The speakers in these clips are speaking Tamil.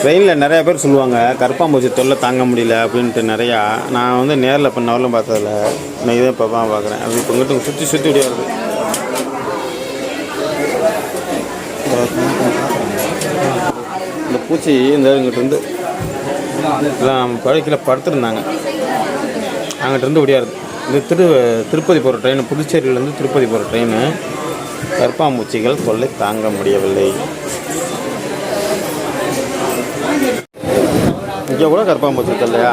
ட்ரெயினில் நிறையா பேர் சொல்லுவாங்க கரப்பாம்பூச்சி தொல்லை தாங்க முடியல அப்படின்ட்டு நிறையா. நான் வந்து நேரில் இப்போ நவலும் பார்த்ததில்ல, நான் இதை இப்போ தான் பார்க்குறேன். அப்படி இப்போ இங்கிட்ட சுற்றி சுற்றி இப்படி வருது. இந்த பூச்சி இந்த இங்கிட்ட இருந்து எல்லாம் நம்ம பழக்கில் படுத்துருந்தாங்க, அங்கிட்ட இருந்து ஒடியாது. இந்த திருப்பதி போகிற ட்ரெயின், புதுச்சேரியிலேருந்து திருப்பதி போகிற ட்ரெயின். கரப்பாம்பூச்சிகள் தொல்லை தாங்க முடியவில்லை. இங்கே கூட கரப்பாம்பூச்சி இல்லையா?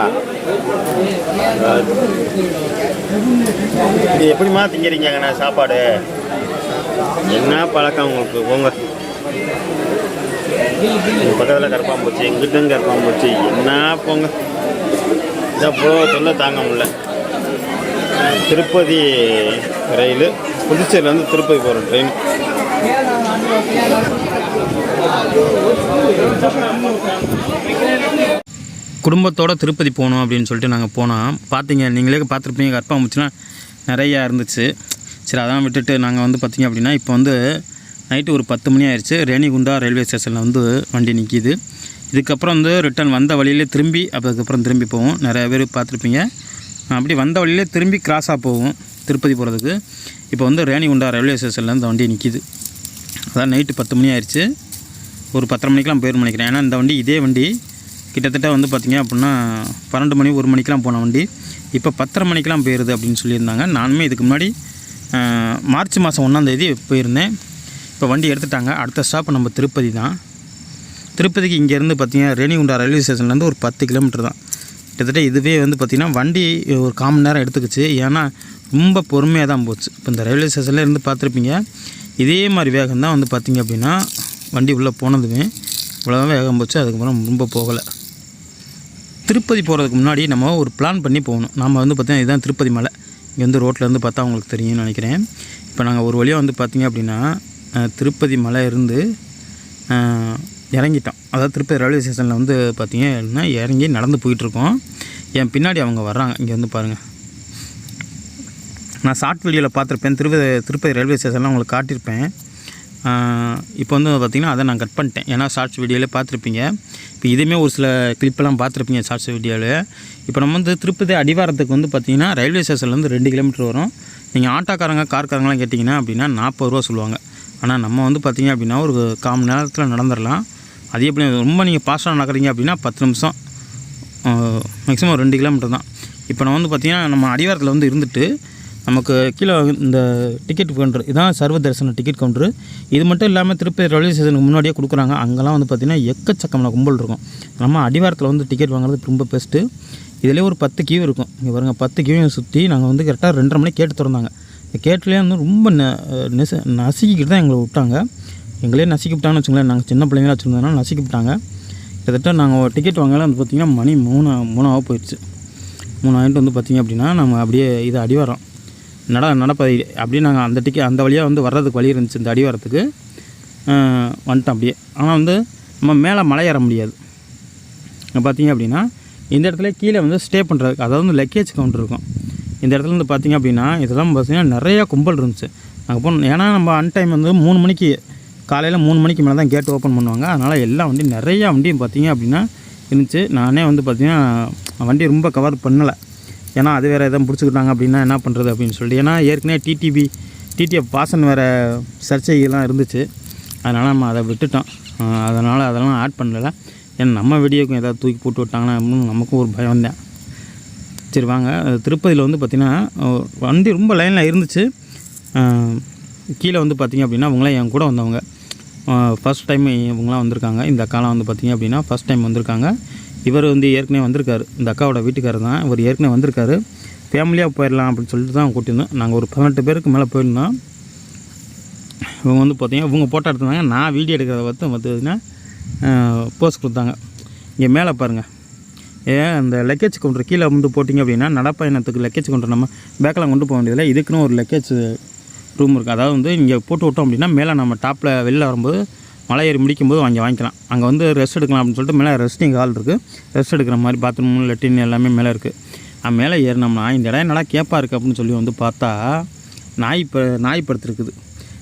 இது எப்படிமா திங்கிறீங்கண்ணா சாப்பாடு? என்ன பழக்கம் உங்களுக்கு? போங்க, பக்கத்தில் கரப்பாம்பூச்சி, எங்கிட்டும் கரப்பாம்பூச்சி, என்ன போங்க. இவ்வளோ தொல்லை தாங்க முடியல. திருப்பதி ரயில், புதுச்சேரியிலேருந்து திருப்பதி போகிற ட்ரெயின். குடும்பத்தோடு திருப்பதி போகணும் அப்படின்னு சொல்லிட்டு நாங்கள் போனோம். பார்த்தீங்க, நீங்களே பார்த்துருப்பீங்க, கரப்பாம்பூச்சினா நிறையா இருந்துச்சு. சரி, அதான் விட்டுட்டு நாங்கள் வந்து பார்த்திங்க அப்படின்னா இப்போ வந்து நைட்டு ஒரு 10 மணி ஆயிடுச்சு. ரேணிகுண்டா ரயில்வே ஸ்டேஷனில் வந்து வண்டி நிற்கிது. இதுக்கப்புறம் வந்து ரிட்டன் வந்த வழியிலே திரும்பி அதுக்கப்புறம் திரும்பி போவோம். நிறையா பேர் பார்த்துருப்பீங்க. அப்படி வந்த வழியிலே திரும்பி கிராஸாக போவோம் திருப்பதி போகிறதுக்கு. இப்போ வந்து ரேணிகுண்டா ரயில்வே ஸ்டேஷனில் இந்த வண்டி நிற்கிது. அதான் நைட்டு 10 மணி ஆயிடுச்சு. ஒரு 10:30 மணிக்கெலாம் போயிடும் நினைக்கிறேன். ஏன்னா இந்த வண்டி, இதே வண்டி கிட்டத்தட்ட வந்து பார்த்திங்க அப்படின்னா 12 மணி 1 மணிக்கெலாம் போன வண்டி இப்போ 10:30 மணிக்கெலாம் போயிடுது அப்படின்னு சொல்லியிருந்தாங்க. நானுமே இதுக்கு முன்னாடி மார்ச் மாதம் 1ஆம் தேதி போயிருந்தேன். இப்போ வண்டி எடுத்துட்டாங்க. அடுத்த ஸ்டாப் நம்ம திருப்பதி தான். திருப்பதிக்கு இங்கேருந்து பார்த்திங்கன்னா ரேணிகுண்டா ரயில்வே ஸ்டேஷன்லேருந்து ஒரு 10 கிலோமீட்டர் தான். கிட்டத்தட்ட இதுவே வந்து பார்த்திங்கன்னா வண்டி ஒரு 1/4 மணி நேரம் எடுத்துக்கிச்சு. ஏன்னா ரொம்ப பொறுமையாக தான் போச்சு. இப்போ இந்த ரயில்வே ஸ்டேஷனில் இருந்து பார்த்துருப்பீங்க, இதே மாதிரி வேகம் தான் வந்து பார்த்திங்க அப்படின்னா வண்டி உள்ளே போனதுமே இவ்வளோ வேகம் போச்சு. அதுக்கப்புறம் ரொம்ப போகலை. திருப்பதி போகிறதுக்கு முன்னாடி நம்ம ஒரு பிளான் பண்ணி போகணும். நம்ம வந்து பார்த்திங்கன்னா இதுதான் திருப்பதி மலை. இங்கே வந்து ரோட்டில் இருந்து பார்த்தா உங்களுக்கு தெரியும்னு நினைக்கிறேன். இப்போ நாங்கள் ஒரு வழியாக வந்து பார்த்திங்க அப்படின்னா திருப்பதி மலை இருந்து இறங்கிட்டோம். அதாவது திருப்பதி ரயில்வே ஸ்டேஷனில் வந்து பார்த்திங்கன்னா இறங்கி நடந்து போயிட்டுருக்கோம். என் பின்னாடி அவங்க வர்றாங்க. இங்கே வந்து பாருங்கள், நான் ஷார்ட் வீடியோவில் பார்த்துருப்பேன். திருப்பதி ரயில்வே ஸ்டேஷனில் உங்களுக்கு காட்டியிருப்பேன். இப்போ வந்து பார்த்திங்கன்னா அதை நான் கட் பண்ணிட்டேன். ஏன்னா ஷார்ட்ஸ் வீடியோவிலே பார்த்துருப்பீங்க. இப்போ இதுவுமே ஒரு சில கிளிப்பெல்லாம் பார்த்துருப்பீங்க ஷார்ட்ஸ் வீடியோவில். இப்போ நம்ம வந்து திருப்பதி அடிவாரத்துக்கு வந்து பார்த்திங்கன்னா ரயில்வே ஸ்டேஷன்லேருந்து 2 கிலோமீட்டர் வரும். நீங்கள் ஆட்டோக்காரங்க கார்காரங்களாம் கேட்டிங்கன்னா அப்படின்னா 40 ரூபா சொல்லுவாங்க. ஆனால் நம்ம வந்து பார்த்திங்க அப்படின்னா ஒரு 1/4 மணி நேரத்தில் நடந்துடலாம். அது எப்படி ரொம்ப நீங்கள் ஃபாஸ்ட்டாக நடக்கிறீங்க அப்படின்னா 10 நிமிஷம், மேக்ஸிமம் 2 கிலோமீட்டர் தான். இப்போ நான் வந்து பார்த்திங்கன்னா நம்ம அடிவாரத்தில் வந்து இருந்துட்டு நமக்கு கீழே இந்த டிக்கெட் கவுண்டர், இதான் சர்வ தரிசன டிக்கெட் கவுண்டரு. இது மட்டும் இல்லாமல் திருப்பதி ரயில்வே ஸ்டேஷனுக்கு முன்னாடியே கொடுக்குறாங்க. அங்கெல்லாம் வந்து பார்த்திங்கன்னா எக்கச்சக்கமான கும்பல் இருக்கும். நம்ம அடிவாரத்தில் வந்து டிக்கெட் வாங்குறது ரொம்ப பெஸ்ட்டு. இதிலே ஒரு 10 கியூ இருக்கும். இங்கே பாருங்கள், 10 கியூவையும் சுற்றி நாங்கள் வந்து கரெக்டாக 2:30 மணிக்கு கேட்டு திறந்தாங்க. இந்த கேட்லேயே வந்து ரொம்ப நசுக்கிக்கிட்டு தான் எங்களை விட்டாங்க. எங்களே நசுக்கி விட்டாங்கன்னு வச்சுங்களேன். நாங்கள் சின்ன பிள்ளைங்களாக வச்சுருந்ததுனால நசுக்கி விட்டாங்க. கிட்டத்தட்ட நாங்கள் டிக்கெட் வாங்கலாம் வந்து பார்த்திங்கன்னா மணி 3 போயிடுச்சு. 3 ஆகிட்டு வந்து பார்த்திங்க அப்படின்னா நம்ம அப்படியே இது அடிவாரம் நடப்பதை அப்படியே நாங்கள் அந்த வழியாக வந்து வர்றதுக்கு வழி இருந்துச்சு. இந்த அடிவாரத்துக்கு வந்துட்டோம் அப்படியே. ஆனால் வந்து நம்ம மேலே மலை ஏற முடியாது. பார்த்திங்க அப்படின்னா இந்த இடத்துல கீழே வந்து ஸ்டே பண்ணுறதுக்கு, அதாவது வந்து லக்கேஜ் கவுண்டர் இருக்கும். இந்த இடத்துல வந்து பார்த்திங்க அப்படின்னா இதெல்லாம் பார்த்திங்கன்னா நிறையா கும்பல் இருந்துச்சு. நாங்கள் போனோம். ஏன்னா நம்ம அன்டைம் வந்து 3 மணிக்கு, காலையில் 3 மணிக்கு மேலே தான் கேட்டு ஓப்பன் பண்ணுவாங்க. அதனால் எல்லா வண்டியும் நிறையா வண்டியும் பார்த்திங்க அப்படின்னா இருந்துச்சு. நானே வந்து பார்த்திங்கன்னா வண்டி ரொம்ப கவர் பண்ணலை. ஏன்னா அது வேறு எதாவது பிடிச்சிக்கிட்டாங்க அப்படின்னா என்ன பண்ணுறது அப்படின்னு சொல்லிட்டு. ஏன்னா ஏற்கனவே டிடிஎஃப் பாசன் வேறு சர்ச்சைகள்லாம் இருந்துச்சு. அதனால் நம்ம அதை விட்டுட்டோம். அதெல்லாம் ஆட் பண்ணலை. ஏன்னா நம்ம வீடியோக்கும் ஏதாவது தூக்கி போட்டு விட்டாங்கன்னா அப்படின்னு நமக்கும் ஒரு பயம் தான். சரி வாங்க, திருப்பதியில் வந்து பார்த்திங்கன்னா வண்டி ரொம்ப லைனில் இருந்துச்சு. கீழே வந்து பார்த்திங்க அப்படின்னா அவங்களாம் என் கூட வந்தவங்க ஃபஸ்ட் டைம் இவங்களாம் வந்திருக்காங்க. இந்த அக்காலாம் வந்து பார்த்திங்க அப்படின்னா ஃபஸ்ட் டைம் வந்திருக்காங்க. இவர் வந்து ஏற்கனவே வந்திருக்காரு. இந்த அக்காவோட வீட்டுக்காரர் தான். இவர் ஏற்கனவே வந்திருக்காரு. ஃபேமிலியாக போயிடலாம் அப்படின்னு சொல்லிட்டு தான் கூட்டியிருந்தோம். நாங்கள் ஒரு 18 பேருக்கு மேலே போயிருந்தோம். இவங்க வந்து பார்த்திங்கன்னா இவங்க ஃபோட்டோ எடுத்திருந்தாங்க. நான் வீடியோ எடுக்கிறத பார்த்திங்கன்னா போஸ்ட் கொடுத்தாங்க. இங்கே மேலே பாருங்கள், அந்த லக்கேஜ் கவுண்டர் கீழே வந்து போட்டிங்க அப்படின்னா நடப்பயணத்துக்கு லக்கேஜ் கவுண்டர் நம்ம பேக்கெலாம் கொண்டு போக வேண்டியதில்லை. இதுக்குன்னு ஒரு லக்கேஜ் ரூம் இருக்குது. அதாவது வந்து இங்கே போட்டு விட்டோம் அப்படின்னா மேலே நம்ம டாப்பில் வெளியில் வரும்போது மலை ஏறி முடிக்கும்போது வாங்கிக்கலாம். அங்கே வந்து ரெஸ்ட் எடுக்கலாம் அப்படின்னு சொல்லிட்டு மேலே ரெஸ்டிங் ஹால் இருக்குது. ரெஸ்ட் எடுக்கிற மாதிரி பாத்ரூம், லெட்டின் எல்லாமே மேலே இருக்குது. மேலே ஏறினோம்னா இந்த இடம் என்னடா கேப்பாக இருக்குது அப்படின்னு சொல்லி வந்து பார்த்தா நாய் படுத்துருக்குது.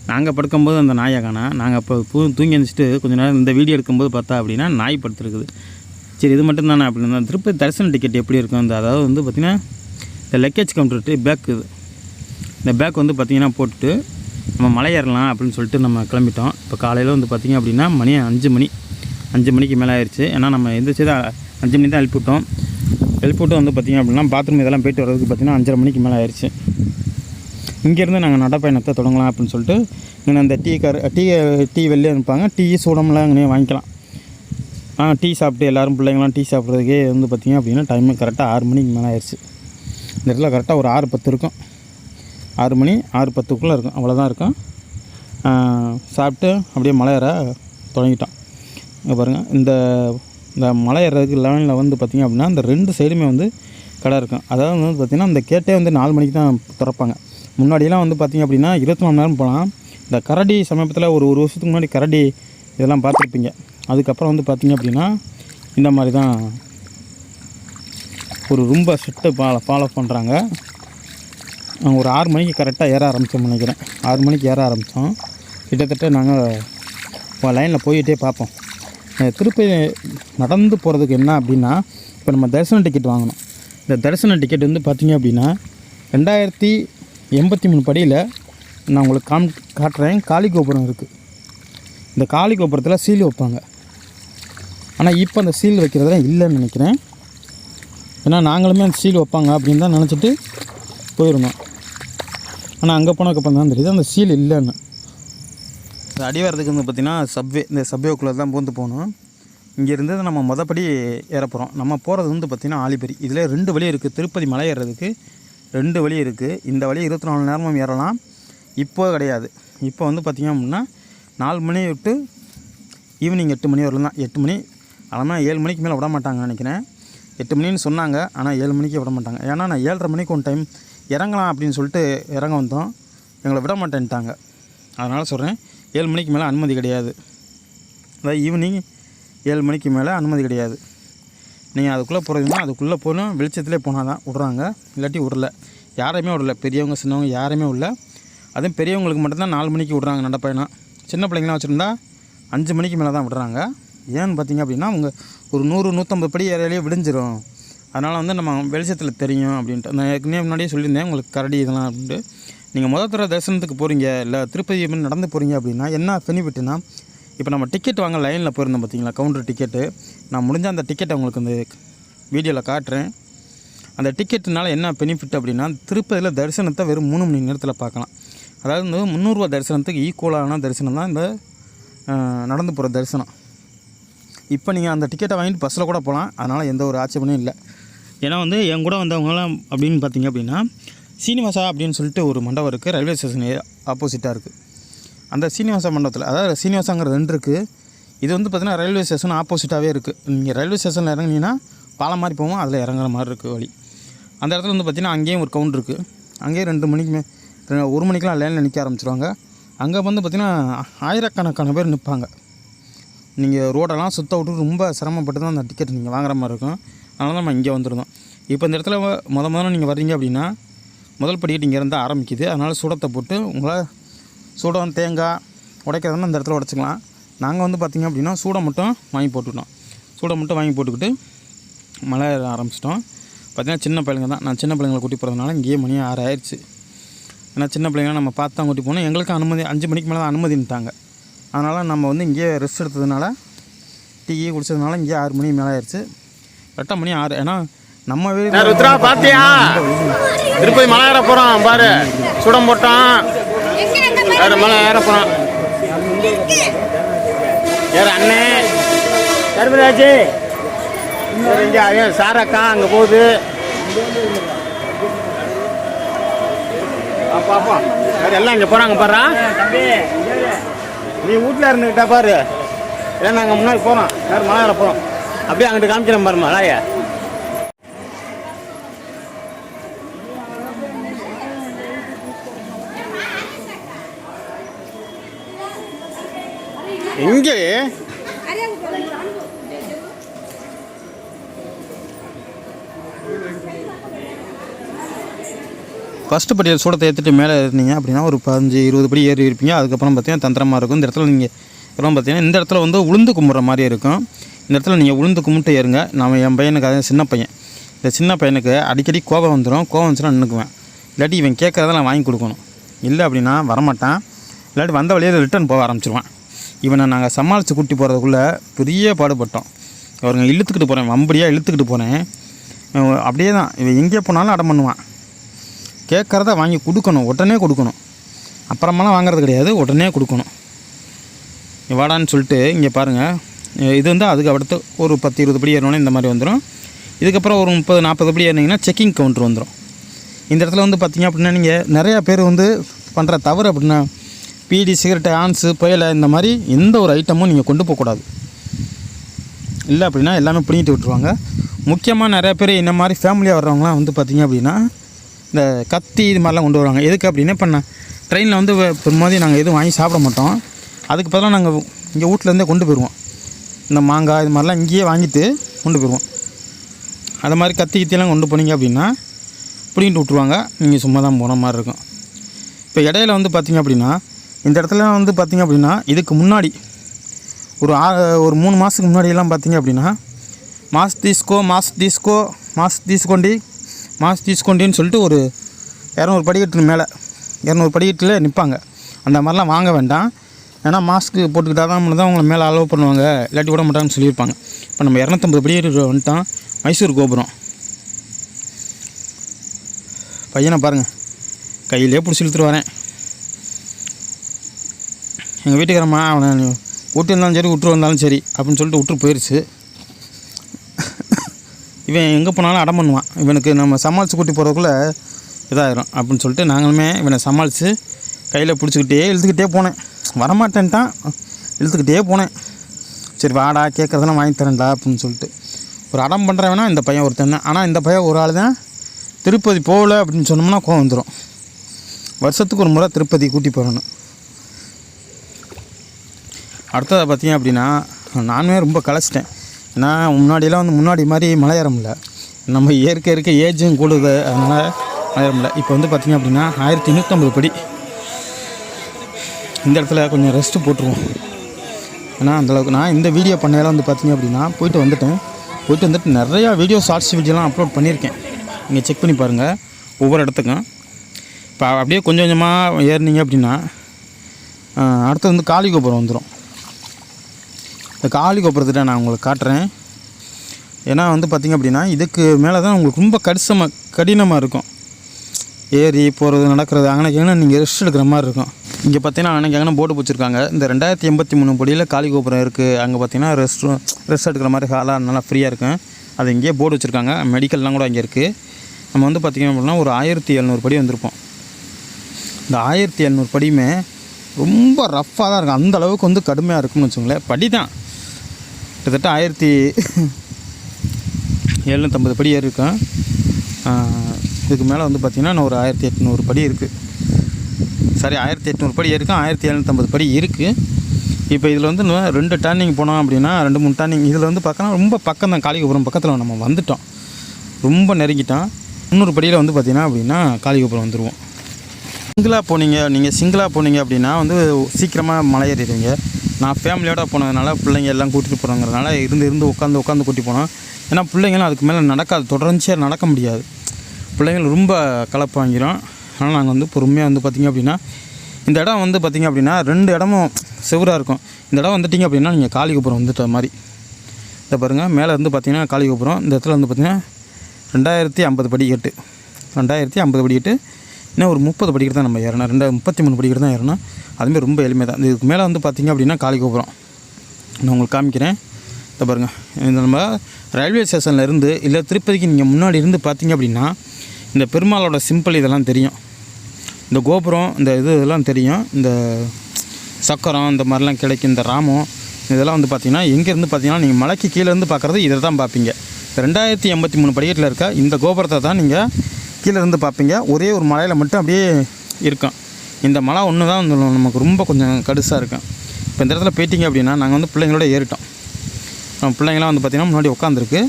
நாங்கள் படுக்கும்போது அந்த நாயை காணோம். நாங்கள் அப்போ தூங்கி எழுந்திரிச்சிட்டு கொஞ்சம் நேரம் இந்த வீடியோ எடுக்கும்போது பார்த்தா அப்படின்னா நாய் படுத்துருக்குது. சரி இது மட்டும் தானே அப்படின்னா திருப்பதி தரிசன டிக்கெட் எப்படி இருக்கும் அந்த அதாவது வந்து பார்த்திங்கன்னா இந்த லக்கேஜ் கவுண்டர் பேக் இது இந்த பேக் வந்து பார்த்திங்கன்னா போட்டுட்டு நம்ம மலை ஏறலாம் அப்படின்னு சொல்லிட்டு நம்ம கிளம்பிட்டோம். இப்போ காலையில் வந்து பார்த்திங்க அப்படின்னா மணி 5 மணிக்கு மேலே ஆயிடுச்சு. ஏன்னா நம்ம எந்திரிச்சு தான் 5 மணி தான் எழுப்பிவிட்டு வந்து பார்த்திங்க அப்படின்னா பாத்ரூம் இதெல்லாம் போய்ட்டு வரதுக்கு பார்த்திங்கன்னா 5:30 மணிக்கு மேலே ஆயிடுச்சு. இங்கேருந்து நாங்கள் நடைப்பயணத்தை தொடங்கலாம் அப்படின்னு சொல்லிட்டு இங்கே அந்த டீ வெளியே இருப்பாங்க. டீ சூடமெல்லாம் இங்கே வாங்கிக்கலாம். டீ சாப்பிட்டு எல்லோரும் பிள்ளைங்களாம் டீ சாப்பிட்றதுக்கே வந்து பார்த்திங்க அப்படின்னா டைமு கரெக்டாக 6 மணிக்கு மேலே ஆயிடுச்சு. இந்த இடத்துல கரெக்டாக ஒரு 6:10 இருக்கும். 6 மணி 6:10க்குள்ளே இருக்கும், அவ்வளோதான் இருக்கும். சாப்பிட்டு அப்படியே மலை ஏற தொடங்கிட்டோம். இங்கே பாருங்கள், இந்த மலை ஏறதுக்கு லைனில் வந்து பார்த்திங்க அப்படின்னா இந்த 2 சைடுமே வந்து கடை இருக்கும். அதாவது வந்து பார்த்திங்கன்னா இந்த கேட்டே வந்து 4 மணிக்கு தான் திறப்பாங்க. முன்னாடியெல்லாம் வந்து பார்த்திங்க அப்படின்னா 24 மணி நேரம் போகலாம். இந்த கரடி சமீபத்தில் ஒரு வருஷத்துக்கு முன்னாடி கரடி இதெல்லாம் பார்த்துருப்பீங்க. அதுக்கப்புறம் வந்து பார்த்திங்க அப்படின்னா இந்த மாதிரி தான் ஒரு ரொம்ப ஸ்ட்ரிக்ட்டு ஃபாலோ பண்ணுறாங்க. ஒரு 6 மணிக்கு கரெக்டாக ஏற ஆரம்பித்தோம்னு நினைக்கிறேன். 6 மணிக்கு ஏற ஆரம்பித்தோம். கிட்டத்தட்ட நாங்கள் லைனில் போயிட்டே பார்ப்போம். திருப்பதி நடந்து போகிறதுக்கு என்ன அப்படின்னா இப்போ நம்ம தரிசன டிக்கெட் வாங்கணும். இந்த தரிசன டிக்கெட் வந்து பார்த்திங்க அப்படின்னா 2083 படியில் நான் உங்களுக்கு காட்டுறேன். காளி கோபுரம் இருக்குது. இந்த காளி கோபுரத்தில் சீல் வைப்பாங்க. ஆனால் இப்போ அந்த சீல் வைக்கிறதெல்லாம் இல்லைன்னு நினைக்கிறேன். ஏன்னா நாங்களுமே அந்த சீல் வைப்பாங்க அப்படின்னு தான் நினச்சிட்டு போயிருந்தோம். ஆனால் அங்கே போனதுக்கப்புறம் தான் தெரியுது அந்த சீல் இல்லைன்னு. இந்த அடிவாரத்துக்கு வந்து பார்த்திங்கன்னா இந்த சப்வேக்குள்ளே தான் பூந்து போகணும். இங்கேருந்து நம்ம மொதப்படி ஏற போகிறோம். நம்ம போகிறது வந்து பார்த்திங்கன்னா ஆலிபரி. இதில் 2 வழி இருக்குது. திருப்பதி மலை ஏறுறதுக்கு 2 வழி இருக்குது. இந்த வழி 24 நேரமும் ஏறலாம். இப்போ கிடையாது. இப்போ வந்து பார்த்திங்க அப்படின்னா 4 மணி விட்டு ஈவினிங் 8 மணி வரலாம் தான். 8 மணி அதனால் 7 மணிக்கு மேலே விட மாட்டாங்கன்னு நினைக்கிறேன். 8 மணின்னு சொன்னாங்க, ஆனால் 7 மணிக்கு விட மாட்டாங்க. ஏன்னா நான் 7:30 மணிக்கு ஒன் டைம் இறங்கலாம் அப்படின்னு சொல்லிட்டு இறங்க வந்தோம். எங்களை விட மாட்டேன்ட்டாங்க. அதனால் சொல்கிறேன் 7 மணிக்கு மேலே அனுமதி கிடையாது. அதாவது ஈவினிங் 7 மணிக்கு மேலே அனுமதி கிடையாது. நீங்கள் அதுக்குள்ளே போகிறதுனா அதுக்குள்ளே போகணும். வெளிச்சத்துலேயே போனால் தான் விட்றாங்க, இல்லாட்டி விடல. யாரையுமே விடல, பெரியவங்க சின்னவங்க யாரையுமே விடல. அதுவும் பெரியவங்களுக்கு மட்டும்தான் 4 மணிக்கு விட்றாங்க நடைப்பயணம். சின்ன பிள்ளைங்களாம் வச்சுருந்தா 5 மணிக்கு மேலே தான் விடுறாங்க. ஏன்னு பார்த்திங்க அப்படின்னா அவங்க ஒரு 100-150 படி ஏரியாலேயே விடிஞ்சிரும். அதனால் வந்து நம்ம வெளிச்சத்தில் தெரியும் அப்படின்ட்டு. நான் ஏற்கனவே முன்னாடியே சொல்லியிருந்தேன் உங்களுக்கு கரடி இதெல்லாம் அப்படின்ட்டு. நீங்கள் முதல் தடவை தரிசனத்துக்கு போகிறீங்க இல்லை திருப்பதி நடந்து போகிறீங்க அப்படின்னா என்ன பெனிஃபிட்னா, இப்போ நம்ம டிக்கெட் வாங்க லைனில் போயிருந்தோம் பார்த்தீங்களா, கவுண்டர் டிக்கெட்டு. நான் முடிஞ்ச அந்த டிக்கெட்டை உங்களுக்கு இந்த வீடியோவில் காட்டுறேன். அந்த டிக்கெட்டுனால என்ன பெனிஃபிட் அப்படின்னா திருப்பதியில் தரிசனத்தை வெறும் 3 மணி நேரத்தில் பார்க்கலாம். அதாவது இந்த 300 ரூபா தரிசனத்துக்கு ஈக்குவலான தரிசனம் தான் இந்த நடந்து போகிற தரிசனம். இப்போ நீங்கள் அந்த டிக்கெட்டை வாங்கிட்டு பஸ்ஸில் கூட போகலாம். அதனால் எந்த ஒரு ஆட்சேபனையும் இல்லை. ஏன்னா வந்து என் கூட வந்தவங்களாம் அப்படின்னு பார்த்திங்க அப்படின்னா சீனிவாசா அப்படின்னு சொல்லிட்டு ஒரு மண்டபம் இருக்குது. ரயில்வே ஸ்டேஷன் ஆப்போசிட்டாக இருக்குது. அந்த சீனிவாசா மண்டபத்தில் அதாவது சீனிவாசாங்கிற 2 இருக்குது. இது வந்து பார்த்திங்கன்னா ரயில்வே ஸ்டேஷன் ஆப்போசிட்டாகவே இருக்குது. நீங்கள் ரயில்வே ஸ்டேஷனில் இறங்கினீங்கன்னா பாலம் மாதிரி போவோம், அதில் இறங்குற மாதிரி இருக்குது வழி. அந்த இடத்துல வந்து பார்த்திங்கன்னா அங்கேயும் ஒரு கவுண்டர் இருக்குது. அங்கேயும் 2 மணிக்கு 1 மணிக்கெலாம் லைனில் நிற்க ஆரம்பிச்சிருவாங்க. அங்கே வந்து பார்த்திங்கன்னா ஆயிரக்கணக்கான பேர் நிற்பாங்க. நீங்கள் ரோடெல்லாம் சுற்ற விட்டு ரொம்ப சிரமப்பட்டு தான் அந்த டிக்கெட் நீங்கள் வாங்குற மாதிரி இருக்கும். அதனால நம்ம இங்கே வந்துருந்தோம். இப்போ இந்த இடத்துல முதல்ல நீங்கள் வர்றீங்க அப்படின்னா முதல் படிக்கட்டு இங்கேருந்து ஆரம்பிக்குது. அதனால் சூடத்தை போட்டு உங்களால் சூடம் தேங்காய் உடைக்கிறதுனா இந்த இடத்துல உடைச்சிக்கலாம். நாங்கள் வந்து பார்த்திங்க அப்படின்னா சூடம் மட்டும் வாங்கி போட்டுக்கிட்டோம். சூடம் மட்டும் வாங்கி போட்டுக்கிட்டு மலை ஏற ஆரம்பிச்சிட்டோம். பார்த்திங்கன்னா சின்ன பிள்ளைங்க தான். நான் சின்ன பிள்ளைங்களை கூட்டி போகிறதுனால இங்கேயே மணி 6 ஆயிடுச்சு. ஏன்னா சின்ன பிள்ளைங்களாம் நம்ம பார்த்து தான் கூட்டி போகணும். எங்களுக்கு அனுமதி 5 மணிக்கு மேலே தான் அனுமதிட்டாங்க. அதனால் நம்ம வந்து இங்கேயே ரெஸ்ட் எடுத்ததுனால டீ குடித்ததுனால இங்கேயே 6 மணி மேலே ஆயிடுச்சு. கரெக்டாக மணி 6. ஏன்னா நம்ம வீடு ருத்ரா பார்த்தியா திருப்பதி மலை ஏற போகிறோம் பாரு. சுடம் போட்டோம், மலை ஏற போகிறோம். வேற அண்ணே கருமராஜ் இங்கே சாரக்கா அங்கே போகுது. அப்பா வேறு எல்லாம் இங்கே போகிறாங்க பாரு. நீ வீட்டில் இருந்துக்கிட்டா பாரு. ஏன்னா நாங்கள் முன்னாடி போகிறோம், வேறு மலை ஏற போகிறோம். அப்படியே அங்கிட்டு காமிக்கிறேன் பாரு மலையை. இங்கே ஃபஸ்ட்டு படியில் சூடத்தை ஏற்றிட்டு மேலே இருந்தீங்க அப்படின்னா ஒரு 15-20 படி ஏறி இருப்பீங்க. அதுக்கப்புறம் பார்த்தீங்கன்னா தந்திரமாக இருக்கும். இந்த இடத்துல நீங்கள் அப்புறம் பார்த்தீங்கன்னா இந்த இடத்துல வந்து உளுந்து கும்பிட்ற மாதிரி இருக்கும். இந்த இடத்துல நீங்கள் உளுந்து கும்பிட்டு ஏறுங்க. என் பையனுக்கு அதே சின்ன பையன், இந்த சின்ன பையனுக்கு அடிக்கடி கோபம் வந்துடும். கோபம் வந்துச்சுன்னா நின்றுக்குவேன். இல்லாட்டி இவன் கேட்குறதெல்லாம் வாங்கி கொடுக்கணும். இல்லை அப்படின்னா வரமாட்டான். இல்லாட்டி வந்த வழியில் ரிட்டர்ன் போக ஆரம்பிச்சிருவான். இவனை நாங்கள் சமாளித்து கூட்டி போகிறதுக்குள்ளே பெரிய பாடுபட்டோம். அவருங்க இழுத்துக்கிட்டு போகிறேன், வம்படியாக இழுத்துக்கிட்டு போகிறேன். அப்படியே தான் இவன் எங்கே போனாலும் அடம் பண்ணுவான். கேட்குறத வாங்கி கொடுக்கணும், உடனே கொடுக்கணும். அப்புறமெல்லாம் வாங்குறது கிடையாது, உடனே கொடுக்கணும். வாடான்னு சொல்லிட்டு இங்கே பாருங்கள். இது வந்து அதுக்கு அடுத்து ஒரு 10-20 படி ஏறணும்னா இந்த மாதிரி வந்துடும். இதுக்கப்புறம் ஒரு 30-40 படி ஏறினீங்கன்னா செக்கிங் கவுண்டர் வந்துடும். இந்த இடத்துல வந்து பார்த்திங்க அப்படின்னா நீங்கள் நிறையா பேர் வந்து பண்ணுற தவறு அப்படின்னா பீடி, சிகரெட்டு, ஆன்ஸு, புயலை இந்த மாதிரி எந்த ஒரு ஐட்டமும் நீங்கள் கொண்டு போகக்கூடாது. இல்லை அப்படின்னா எல்லாமே பிடிங்கிட்டு விட்டுருவாங்க. முக்கியமாக நிறையா பேர் இந்த மாதிரி ஃபேமிலியாக வர்றவங்களாம் வந்து பார்த்திங்க அப்படின்னா இந்த கத்தி இது மாதிரிலாம் கொண்டு வருவாங்க. எதுக்கு அப்படின்னா இப்போ ட்ரெயினில் வந்து பெருமாதிரி நாங்கள் எதுவும் வாங்கி சாப்பிட மாட்டோம். அதுக்கு பதிலாக நாங்கள் இங்கே வீட்டிலேருந்தே கொண்டு போயிடுவோம். இந்த மாங்காய் இது மாதிரிலாம் இங்கேயே வாங்கிட்டு கொண்டு போயிடுவோம். அது மாதிரி கத்தி கித்தியெல்லாம் கொண்டு போனீங்க அப்படின்னா பிடிங்கிட்டு விட்ருவாங்க. நீங்கள் சும்மா தான் போன மாதிரி இருக்கும். இப்போ இடையில வந்து பார்த்திங்க அப்படின்னா இந்த இடத்துல வந்து பார்த்திங்க அப்படின்னா இதுக்கு முன்னாடி ஒரு 3 மாதத்துக்கு முன்னாடியெல்லாம் பார்த்திங்க அப்படின்னா மாஸ் தீஸ்கொண்டின்னு சொல்லிட்டு ஒரு 200 படிக்கட்டு மேலே 200 படிக்கட்டில் நிற்பாங்க. அந்த மாதிரிலாம் வாங்க வேண்டாம். ஏன்னா மாஸ்க்கு போட்டுக்கிட்டால் தான் அவங்கள மேலே அலோவ் பண்ணுவாங்க, இல்லாட்டி விட மாட்டாங்கன்னு சொல்லியிருப்பாங்க. இப்போ நம்ம 250 படிக்கட்டு வந்துட்டோம். மைசூர் கோபுரம். பையனை பாருங்கள், கையிலே பிடிச்சி இழுத்துட்டு வரேன். எங்கள் வீட்டுக்காரம்மா அவனை விட்டு இருந்தாலும் சரி விட்டு வந்தாலும் சரி அப்படின்னு சொல்லிட்டு விட்டு போயிடுச்சு. இவன் எங்கே போனாலும் அடம் பண்ணுவான். இவனுக்கு நம்ம சமாளித்து கூட்டி போகிறதுக்குள்ளே இதாகிடும் அப்படின்னு சொல்லிட்டு நாங்களுமே இவனை சமாளித்து கையில் பிடிச்சிக்கிட்டே இழுத்துக்கிட்டே போனேன். வரமாட்டேன்ட்டான், இழுத்துக்கிட்டே போனேன். சரி வாடா, கேட்குறதெல்லாம் வாங்கி தரேன்டா அப்படின்னு சொல்லிட்டு ஒரு அடம் பண்ணுறவனா இந்த பையன் ஒருத்தன் தான். ஆனால் இந்த பையன் ஒரு ஆள் தான். திருப்பதி போகல அப்படின்னு சொன்னோம்னா கோவம் வந்துடும். வருஷத்துக்கு ஒரு முறை திருப்பதி கூட்டி போகணும். அடுத்ததை பார்த்தீங்க அப்படின்னா நானுமே ரொம்ப களைச்சிட்டேன். ஏன்னா முன்னாடியெல்லாம் வந்து முன்னாடி மாதிரி மலையேறமில்ல. நம்ம இருக்க ஏஜும் கூடுது, அதனால் மலையேறமில்ல. இப்போ வந்து பார்த்திங்க அப்படின்னா 1150 படி. இந்த இடத்துல கொஞ்சம் ரெஸ்ட்டு போட்டுருவோம். ஏன்னா அந்தளவுக்கு நான் இந்த வீடியோ பண்ணையில் வந்து பார்த்திங்க அப்படின்னா போயிட்டு வந்துட்டு நிறையா வீடியோ ஷார்ட்ஸ் வீடியோலாம் அப்லோட் பண்ணியிருக்கேன். நீங்கள் செக் பண்ணி பாருங்கள் ஒவ்வொரு இடத்துக்கும். இப்போ அப்படியே கொஞ்சம் கொஞ்சமாக ஏறினீங்க அப்படின்னா அடுத்து வந்து காளி கோபுரம் வந்துடும். இந்த காளி கோபுரத்திட்ட நான் உங்களுக்கு காட்டுறேன். ஏன்னா வந்து பார்த்திங்க அப்படின்னா இதுக்கு மேலே தான் உங்களுக்கு ரொம்ப கடினமாக இருக்கும். ஏறி போகிறது நடக்கிறது அங்கே நீங்கள் ரெஸ்ட் எடுக்கிற மாதிரி இருக்கும். இங்கே பார்த்தீங்கன்னா அன்றைக்கி போட்டு வச்சுருக்காங்க. இந்த 2083 படியில் காளி கோபுரம் இருக்குது. அங்கே பார்த்தீங்கன்னா ரெஸ்ட் எடுக்கிற மாதிரி ஹாலாக நல்லா ஃப்ரீயாக இருக்கும். அது இங்கேயே போர்டு வச்சுருக்காங்க. மெடிக்கல்லாம் கூட அங்கே இருக்குது. நம்ம வந்து பார்த்திங்க அப்படின்னா ஒரு 1700 படி வந்திருப்போம். இந்த 1700 படியுமே ரொம்ப ரஃப்பாக தான் இருக்கும். அந்த அளவுக்கு வந்து கடுமையாக இருக்கும்னு வச்சுக்கோங்களேன். படி தான் கிட்டத்தட்ட 1750 படி ஏறி இருக்கும். இதுக்கு மேலே வந்து பார்த்திங்கன்னா இன்னும் ஒரு 1800 படி இருக்குது. சரி, 1800 படி இருக்கும், 1750 படி இருக்குது. இப்போ இதில் வந்து 2 டர்னிங் போனோம் அப்படின்னா 2-3 டர்னிங். இதில் வந்து பார்க்கணும் ரொம்ப பக்கம் தான். காளிகோபுரம் பக்கத்தில் நம்ம வந்துட்டோம், ரொம்ப நெருங்கிட்டோம். 300 படியில் வந்து பார்த்திங்கன்னா அப்படின்னா காளிகோபுரம் வந்துடுவோம். நீங்கள் சிங்கிளாக போனீங்க அப்படின்னா வந்து சீக்கிரமாக மலை ஏறிடுவீங்க. நான் ஃபேமிலியோடு போனதுனால பிள்ளைங்க எல்லாம் கூட்டிகிட்டு போகிறோங்கிறதுனால இருந்து உட்காந்து கூட்டி போனோம். ஏன்னா பிள்ளைங்களும் அதுக்கு மேலே நடக்காது, தொடர்ச்சியாக நடக்க முடியாது. பிள்ளைங்கள் ரொம்ப கலப்பு வாங்கிடும். அதனால் நாங்கள் வந்து பொறுமையாக வந்து பார்த்திங்க அப்படின்னா இந்த இடம் வந்து பார்த்திங்க அப்படின்னா 2 இடமும் செவராக இருக்கும். இந்த இடம் வந்துட்டிங்க அப்படின்னா நீங்கள் காளிகோபுரம் வந்துட்ட மாதிரி. இதை பாருங்கள், மேலே இருந்து பார்த்திங்கன்னா காளிகோபுரம். இந்த இடத்துல வந்து பார்த்திங்கன்னா 2050 படிக்கட்டு. 2050 படிக்கட்டு. இன்னும் ஒரு 30 படிக்கட்டு தான் நம்ம ஏறணும். 33 படிக்கட்டு தான் ஏறணும். அதுமாதிரி ரொம்ப எளிமை தான். இதுக்கு மேலே வந்து பார்த்திங்க அப்படின்னா காளிகோபுரம் நான் உங்களுக்கு காமிக்கிறேன். இதை பாருங்கள், இந்த நம்ம ரயில்வே ஸ்டேஷனில் இருந்து இல்லை திருப்பதிக்கு நீங்கள் முன்னாடி இருந்து பார்த்திங்க அப்படின்னா இந்த பெருமாளோட சிம்பிள் இதெல்லாம் தெரியும். இந்த கோபுரம் இந்த இதெல்லாம் தெரியும். இந்த சக்கரம் இந்த மாதிரிலாம் கிடைக்கும். இந்த ராமம் இதெல்லாம் வந்து பார்த்திங்கன்னா எங்கேருந்து பார்த்திங்கன்னா நீங்கள் மலைக்கு கீழேருந்து பார்க்குறது இதை தான் பார்ப்பீங்க. 2083 படிக்கட்டில் இருக்க இந்த கோபுரத்தை தான் நீங்கள் கீழே இருந்து பார்ப்பீங்க. ஒரே ஒரு மலையில் மட்டும் அப்படியே இருக்கும். இந்த மலை ஒன்று தான் நமக்கு ரொம்ப கொஞ்சம் கடுசாக இருக்கும். இப்போ இந்த இடத்துல போயிட்டிங்க அப்படின்னா நாங்கள் வந்து பிள்ளைங்களோட ஏறிட்டோம். நம்ம பிள்ளைங்களாம் வந்து பார்த்திங்கன்னா முன்னாடி உட்காந்துருக்கு.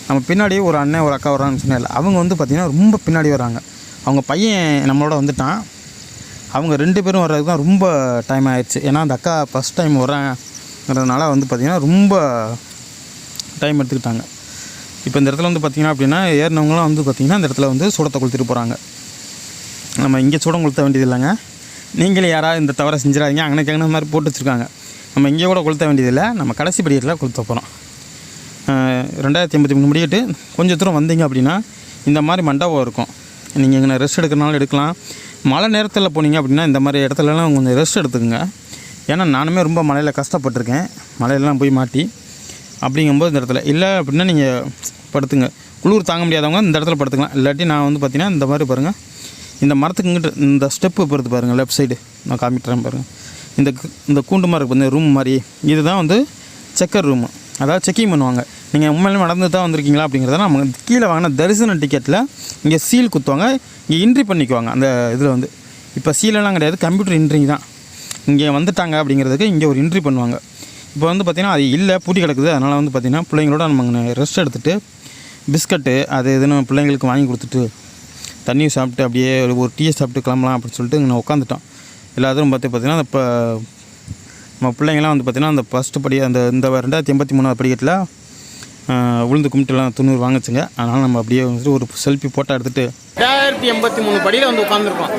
நம்ம பின்னாடியே ஒரு அண்ணன் ஒரு அக்கா வரான்னு சொன்னால அவங்க வந்து பார்த்திங்கன்னா ரொம்ப பின்னாடி வராங்க. அவங்க பையன் நம்மளோட வந்துட்டான். அவங்க 2 பேரும் வர்றதுக்கு தான் ரொம்ப டைம் ஆயிடுச்சு. ஏன்னா அந்த அக்கா ஃபஸ்ட் டைம் வர்றாங்கிறதுனால வந்து பார்த்திங்கன்னா ரொம்ப டைம் எடுத்துக்கிட்டாங்க. இப்போ இந்த இடத்துல வந்து பார்த்திங்கன்னா அப்படின்னா ஏறினவங்களாம் வந்து பார்த்திங்கன்னா இந்த இடத்துல வந்து சூடத்தை கொளுத்திட்டு போகிறாங்க. நம்ம இங்கே சூடம் கொளுத்த வேண்டியது இல்லைங்க. நீங்களே யாராவது இந்த தவறை செஞ்சிடாதீங்க. அங்கே மாதிரி போட்டு வச்சுருக்காங்க. நம்ம இங்கே கூட கொளுத்த வேண்டியதில்லை. நம்ம கடைசி படிக்கட்டில் கொளுத்த போகிறோம். 2083 முடிக்கிட்டு கொஞ்சம் தூரம் வந்தீங்க அப்படின்னா இந்த மாதிரி மண்டபம் இருக்கும். நீங்கள் இங்கே ரெஸ்ட் எடுக்கிறனாலும் எடுக்கலாம். மழை நேரத்தில் போனீங்க அப்படின்னா இந்த மாதிரி இடத்துலலாம் கொஞ்சம் ரெஸ்ட் எடுத்துக்கோங்க. ஏன்னா நானுமே ரொம்ப மழையில் கஷ்டப்பட்டிருக்கேன். மழையெல்லாம் போய் மாட்டி அப்படிங்கும்போது இந்த இடத்துல இல்லை அப்படின்னா நீங்கள் படுத்துங்க. குளிர் தாங்க முடியாதவங்க இந்த இடத்துல படுத்துக்கலாம். இல்லாட்டி நான் வந்து பார்த்திங்கன்னா இந்த மாதிரி பாருங்கள், இந்த மரத்துக்குங்கிட்ட இந்த ஸ்டெப்பு பொறுத்து பாருங்கள், லெஃப்ட் சைடு நான் காமிட்டுறேன் பாருங்கள். இந்த கூண்டு மாதிரி இருக்குது, இந்த ரூம் மாதிரி. இதுதான் வந்து செக்கர் ரூமு, அதாவது செக்கிங் பண்ணுவாங்க. நீங்கள் உண்மையிலே நடந்து தான் வந்திருக்கீங்களா அப்படிங்கிறத நம்ம கீழே வாங்கின தரிசன டிக்கெட்டில் இங்கே சீல் குத்துவாங்க. இங்கே என்ட்ரி பண்ணிக்குவாங்க. அந்த இதில் வந்து இப்போ சீலெல்லாம் கிடையாது, கம்ப்யூட்டர் என்ட்ரி தான். இங்கே வந்துட்டாங்க அப்படிங்கிறதுக்கு இங்கே ஒரு என்ட்ரி பண்ணுவாங்க. இப்போ வந்து பார்த்திங்கன்னா அது இல்லை, பூட்டி கிடக்குது. அதனால் வந்து பார்த்திங்கன்னா பிள்ளைங்களோட நம்ம ரெஸ்ட் எடுத்துகிட்டு பிஸ்கட்டு அது இதுன்னு பிள்ளைங்களுக்கு வாங்கி கொடுத்துட்டு தண்ணி சாப்பிட்டு அப்படியே ஒரு டீயை சாப்பிட்டு கிளம்பலாம் அப்படின்னு சொல்லிட்டு இங்கே உட்காந்துட்டோம். எல்லாரும் பார்த்திங்கன்னா இப்போ நம்ம பிள்ளைங்களாம் வந்து பார்த்திங்கன்னா அந்த ஃபஸ்ட்டு படி இந்த 2083 படிக்கட்டில் உளுந்து கும்பிட்டுலாம் 90 வாங்கிச்சுங்க. அதனால் நம்ம அப்படியே வந்துட்டு ஒரு செல்ஃபி ஃபோட்டோ எடுத்துகிட்டு 2083 படியில் வந்து உட்காந்துருக்கோம்.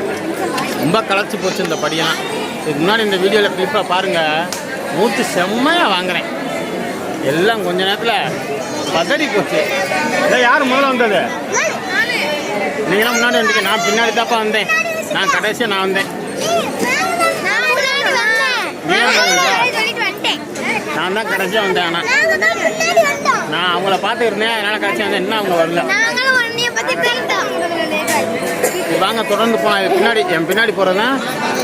ரொம்ப களைச்சி போச்சு இந்த படியெல்லாம். இதுக்கு முன்னாடி இந்த வீடியோவில் கிளிப்பாக பாருங்கள், மூச்சு செம்மையாக வாங்குறேன். எல்லாம் கொஞ்ச நேரத்தில் பதறி போச்சு. இல்லை யார் முதல்ல வந்தது? நீங்களாம் முன்னாடி வந்துட்டு, நான் பின்னாடி தாப்பா வந்தேன். நான் கடைசியாக நான் வந்தேன். நான் தான் கடைசியாக வந்தேன். ஆனால் நான் அவங்கள பார்த்துருந்தேன், அதனால் கடைசியாக வந்தேன். இன்னும் அவங்க வரல. வாங்க தொடர்ந்து போனால் இது பின்னாடி என் பின்னாடி போகிறதா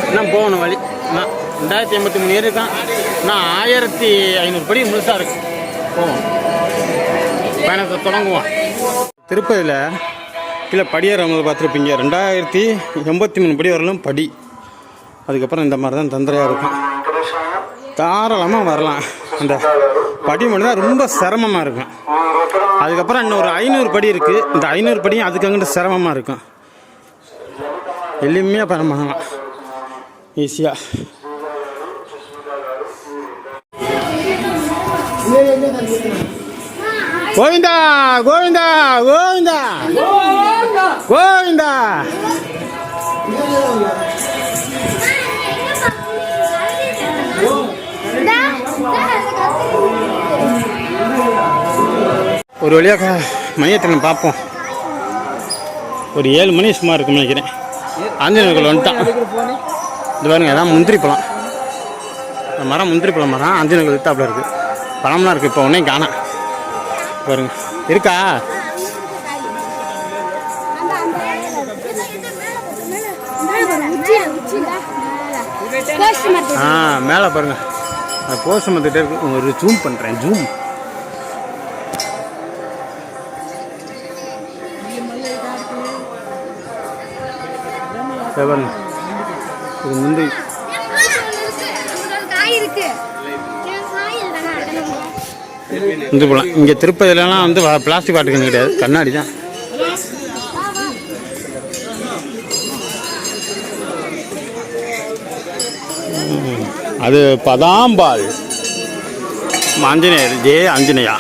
இன்னும் போகணும் வழி. நான் 2083 ஏறி இருக்கான். நான் 1500 படி முழுசாக இருக்கு. போவோம், பயணத்தை தொடங்குவோம். திருப்பதியில் கீழே படியேறவங்களை பார்த்துருப்பீங்க. 2083 படி வரலும் படி. அதுக்கப்புறம் இந்த மாதிரி தான் தந்திரையாக இருக்கும். தாராளமாக வரலாம். அந்த படி மட்டும் தான் ரொம்ப சிரமமாக இருக்கும். அதுக்கப்புறம் இன்னொரு 500 படி இருக்குது. இந்த 500 படியும் அதுக்கு அங்கிட்டு சிரமமாக இருக்கும். எளிமையாக பண்ணலாம் ஈஸியாக. கோவிந்தா கோவிந்தா கோவிந்தா கோவிந்தா. ஒரு வழியாக மையத்தில் பார்ப்போம். ஒரு 7 மணி சும்மா இருக்குன்னு நினைக்கிறேன். ஆஞ்சநேயர்கள் வந்துட்டான். இது பாருங்க, அதான் முந்திரி பழம். மரம் முந்திரி பழம் மரம். ஆஞ்சநேயர்கள் வித்தாப்பில் இருக்குது. பழம்லாம் இருக்குது. இப்போ ஒன்றே காணோம் பாருங்க. இருக்கா? மேலே பாருங்க, அது போஸ்ட் மரத்துக்கிட்டே இருக்கு. ஒரு ஜூம் பண்ணுறேன். ஜூம் பாருங்க. இது முந்திரி முந்திரி பழம். இங்கே திருப்பதிலலாம் வந்து பிளாஸ்டிக் வாட்டுக்கு கிடையாது, கண்ணாடி தான். அது பதாம்பால். ஆஞ்சநேயர் ஜே ஆஞ்சநேயா.